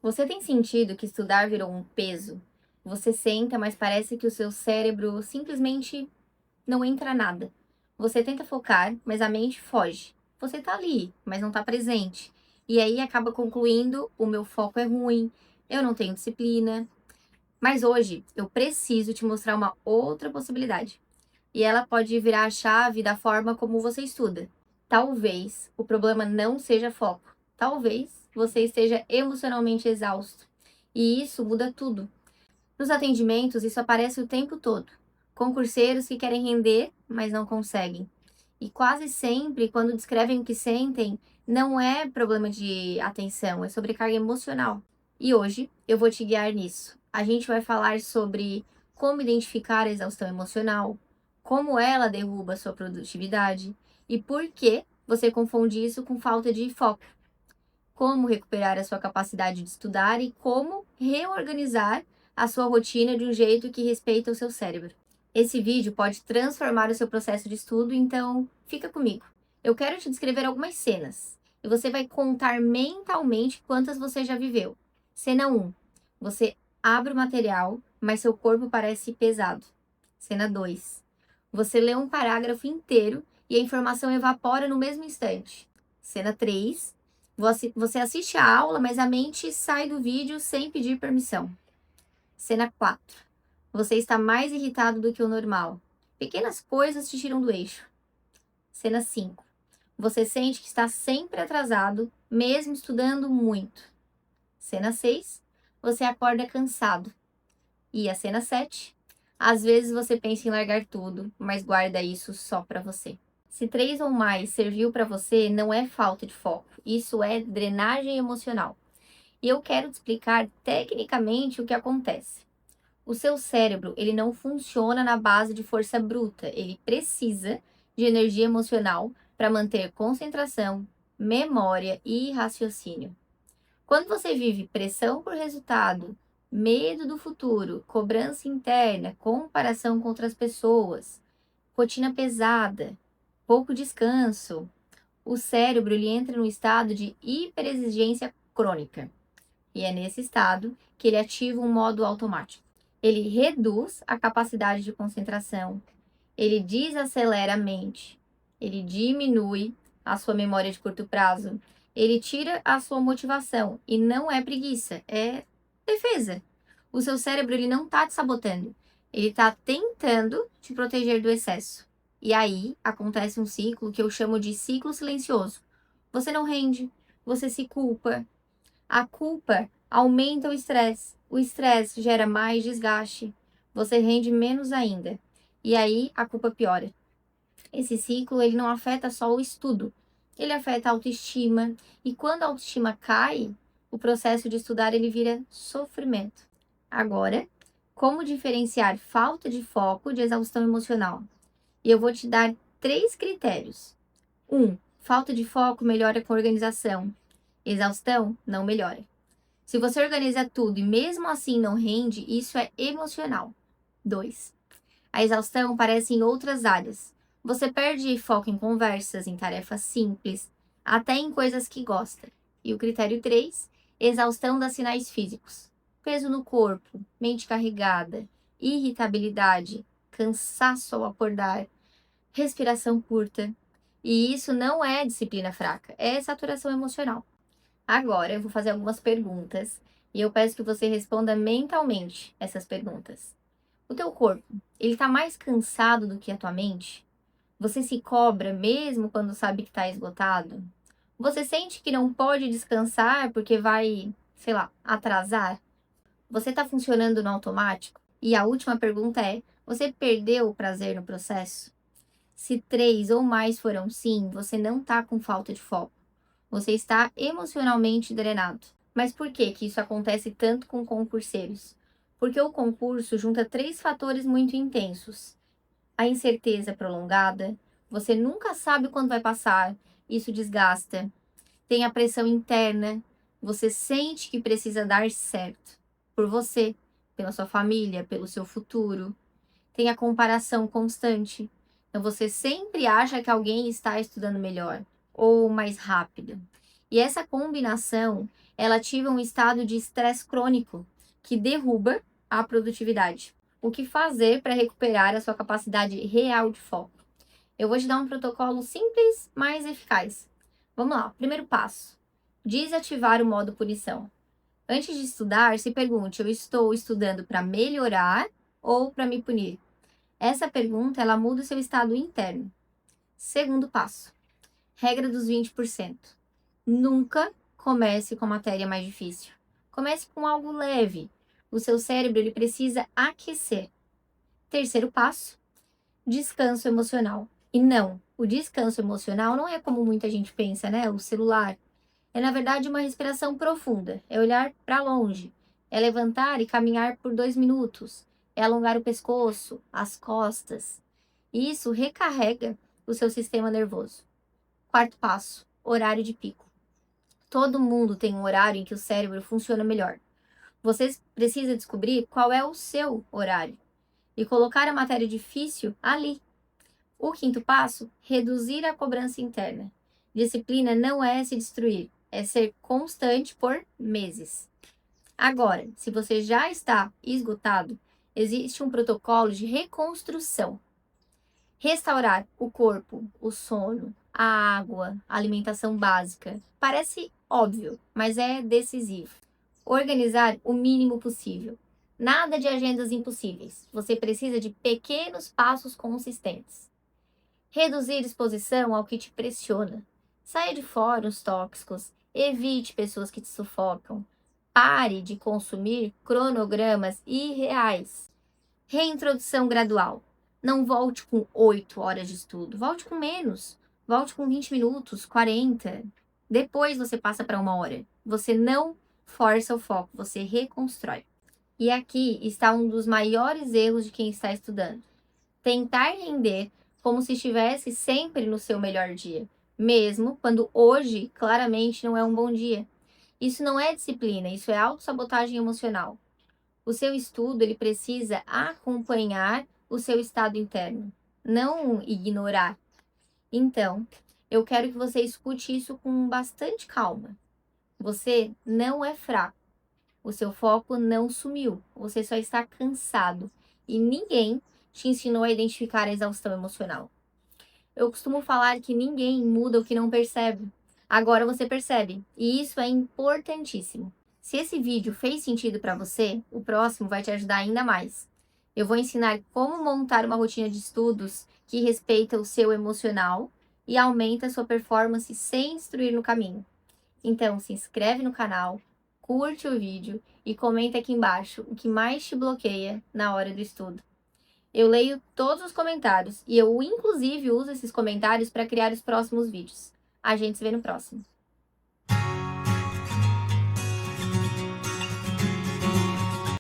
Você tem sentido que estudar virou um peso? Você senta, mas parece que o seu cérebro simplesmente não entra nada. Você tenta focar, mas a mente foge. Você tá ali, mas não tá presente. E aí acaba concluindo: o meu foco é ruim, eu não tenho disciplina. Mas hoje eu preciso te mostrar uma outra possibilidade. E ela pode virar a chave da forma como você estuda. Talvez o problema não seja foco. Talvez você esteja emocionalmente exausto. E isso muda tudo. Nos atendimentos, isso aparece o tempo todo. Concurseiros que querem render, mas não conseguem. E quase sempre, quando descrevem o que sentem, não é problema de atenção, é sobrecarga emocional. E hoje eu vou te guiar nisso. A gente vai falar sobre como identificar a exaustão emocional, como ela derruba a sua produtividade e por que você confunde isso com falta de foco, como recuperar a sua capacidade de estudar e como reorganizar a sua rotina de um jeito que respeita o seu cérebro. Esse vídeo pode transformar o seu processo de estudo, então fica comigo. Eu quero te descrever algumas cenas e você vai contar mentalmente quantas você já viveu. Cena 1. Você abre o material, mas seu corpo parece pesado. Cena 2. Você lê um parágrafo inteiro e a informação evapora no mesmo instante. Cena 3. Você assiste a aula, mas a mente sai do vídeo sem pedir permissão. Cena 4. Você está mais irritado do que o normal. Pequenas coisas te tiram do eixo. Cena 5. Você sente que está sempre atrasado, mesmo estudando muito. Cena 6. Você acorda cansado. E a cena 7. Às vezes você pensa em largar tudo, mas guarda isso só para você. Se 3 ou mais serviu para você, não é falta de foco. Isso é drenagem emocional. E eu quero te explicar tecnicamente o que acontece. O seu cérebro, ele não funciona na base de força bruta, ele precisa de energia emocional para manter concentração, memória e raciocínio. Quando você vive pressão por resultado, medo do futuro, cobrança interna, comparação com outras pessoas, rotina pesada, pouco descanso, o cérebro ele entra no estado de hiperexigência crônica. E é nesse estado que ele ativa um modo automático. Ele reduz a capacidade de concentração, ele desacelera a mente, ele diminui a sua memória de curto prazo, ele tira a sua motivação. E não é preguiça, é defesa. O seu cérebro ele não está te sabotando, ele está tentando te proteger do excesso. E aí acontece um ciclo que eu chamo de ciclo silencioso. Você não rende, você se culpa, a culpa aumenta o estresse gera mais desgaste, você rende menos ainda, e aí a culpa piora. Esse ciclo ele não afeta só o estudo, ele afeta a autoestima, e quando a autoestima cai, o processo de estudar ele vira sofrimento. Agora, como diferenciar falta de foco de exaustão emocional? E eu vou te dar 3 critérios. 1. Falta de foco melhora com organização. Exaustão não melhora. Se você organiza tudo e mesmo assim não rende, isso é emocional. 2. A exaustão aparece em outras áreas. Você perde foco em conversas, em tarefas simples, até em coisas que gosta. E o critério 3, exaustão dá sinais físicos. Peso no corpo, mente carregada, irritabilidade, cansaço ao acordar, respiração curta. E isso não é disciplina fraca, é saturação emocional. Agora eu vou fazer algumas perguntas e eu peço que você responda mentalmente essas perguntas. O teu corpo, ele tá mais cansado do que a tua mente? Você se cobra mesmo quando sabe que tá esgotado? Você sente que não pode descansar porque vai, sei lá, atrasar? Você tá funcionando no automático? E a última pergunta é: você perdeu o prazer no processo? Se 3 ou mais foram sim, você não tá com falta de foco. Você está emocionalmente drenado. Mas por que que isso acontece tanto com concurseiros? Porque o concurso junta 3 fatores muito intensos. A incerteza prolongada, você nunca sabe quando vai passar, isso desgasta. Tem a pressão interna, você sente que precisa dar certo por você, pela sua família, pelo seu futuro. Tem a comparação constante. Então você sempre acha que alguém está estudando melhor ou mais rápido. E essa combinação, ela ativa um estado de estresse crônico que derruba a produtividade. O que fazer para recuperar a sua capacidade real de foco? Eu vou te dar um protocolo simples, mas eficaz. Vamos lá, primeiro passo: desativar o modo punição. Antes de estudar, se pergunte: eu estou estudando para melhorar ou para me punir? Essa pergunta, ela muda o seu estado interno. Segundo passo: regra dos 20%. Nunca comece com matéria mais difícil. Comece com algo leve. O seu cérebro, ele precisa aquecer. Terceiro passo: descanso emocional. E não, o descanso emocional não é como muita gente pensa, né? O celular. É, na verdade, uma respiração profunda. É olhar para longe. É levantar e caminhar por 2 minutos. É alongar o pescoço, as costas. E isso recarrega o seu sistema nervoso. Quarto passo: horário de pico. Todo mundo tem um horário em que o cérebro funciona melhor. Você precisa descobrir qual é o seu horário e colocar a matéria difícil ali. O quinto passo: reduzir a cobrança interna. Disciplina não é se destruir, é ser constante por meses. Agora, se você já está esgotado, existe um protocolo de reconstrução. Restaurar o corpo, o sono, a água, a alimentação básica. Parece óbvio, mas é decisivo. Organizar o mínimo possível. Nada de agendas impossíveis. Você precisa de pequenos passos consistentes. Reduzir exposição ao que te pressiona. Saia de fóruns tóxicos. Evite pessoas que te sufocam. Pare de consumir cronogramas irreais. Reintrodução gradual. Não volte com 8 horas de estudo. Volte com menos. Volte com 20 minutos, 40. Depois você passa para 1 hora. Você não força o foco, você reconstrói. E aqui está um dos maiores erros de quem está estudando: tentar render como se estivesse sempre no seu melhor dia, mesmo quando hoje claramente não é um bom dia. Isso não é disciplina, isso é autossabotagem emocional. O seu estudo, ele precisa acompanhar o seu estado interno, não ignorar. Então, eu quero que você escute isso com bastante calma. Você não é fraco. O seu foco não sumiu. Você só está cansado. E ninguém te ensinou a identificar a exaustão emocional. Eu costumo falar que ninguém muda o que não percebe. Agora você percebe. E isso é importantíssimo. Se esse vídeo fez sentido para você, o próximo vai te ajudar ainda mais. Eu vou ensinar como montar uma rotina de estudos que respeita o seu emocional e aumenta a sua performance sem destruir no caminho. Então, se inscreve no canal, curte o vídeo e comenta aqui embaixo o que mais te bloqueia na hora do estudo. Eu leio todos os comentários e eu, inclusive, uso esses comentários para criar os próximos vídeos. A gente se vê no próximo.